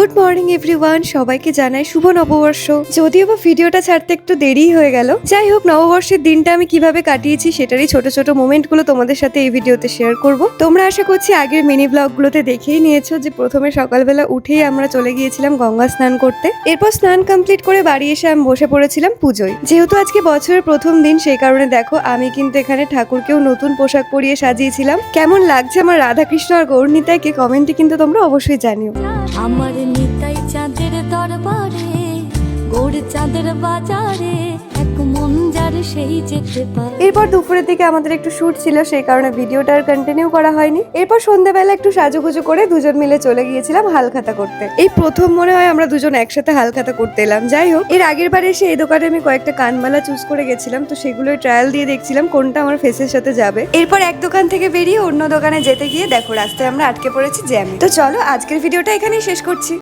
Good morning everyone, সবাইকে জানাই শুভ নববর্ষ। যদিও বা ভিডিওটা ছাড়তে একটু দেরি হয়ে গেল, যাই হোক নববর্ষের দিনটা আমি কিভাবে কাটিয়েছি সেটারই ছোট ছোট মোমেন্ট গুলো তোমাদের সাথে এই ভিডিওতে শেয়ার করব। তোমরা আশা করছি আগের মিনি ব্লগ গুলোতে দেখেই নিয়েছো যে প্রথমে সকালবেলা উঠেই আমরা চলে গিয়েছিলাম গঙ্গা স্নান করতে। এরপর স্নান কমপ্লিট করে বাড়ি এসে আমি বসে পড়েছিলাম পুজোয়। যেহেতু আজকে বছরের প্রথম দিন, সেই কারণে দেখো আমি কিন্তু এখানে ঠাকুরকেও নতুন পোশাক পরিয়ে সাজিয়েছিলাম। কেমন লাগছে আমার রাধাকৃষ্ণ আর গৌরনীতাকে কমেন্টে কিন্তু তোমরা অবশ্যই জানিও। আমার নিতাই চাঁদের দরবারে, গৌর চাঁদের বাজারে, এক মন যার সেই যেতে পারে। এরপর দুপুরের দিকে আমাদের একটু শুট ছিল, সেই কারণে ভিডিওটা আর কন্টিনিউ করা হয়নি। এরপর সন্ধ্যাবেলা একটু সাজুগুজু করে দুজন মিলে চলে গিয়েছিলাম হালখাতা করতে। এই প্রথম মনে হয় আমরা দুজন একসাথে হালখাতা করতে এলাম। যাই হোক, এর আগের বারে এসে এই দোকানে আমি কয়েকটা কানবালা চুজ করে গেছিলাম, তো সেগুলোই ট্রায়াল দিয়ে দেখছিলাম কোনটা আমার ফেসের সাথে যাবে। এরপর এক দোকান থেকে বেরিয়ে অন্য দোকানে যেতে গিয়ে দেখো রাস্তায় আমরা আটকে পড়েছি জ্যামে। তো চলো আজকের ভিডিওটা এখানেই শেষ করছি।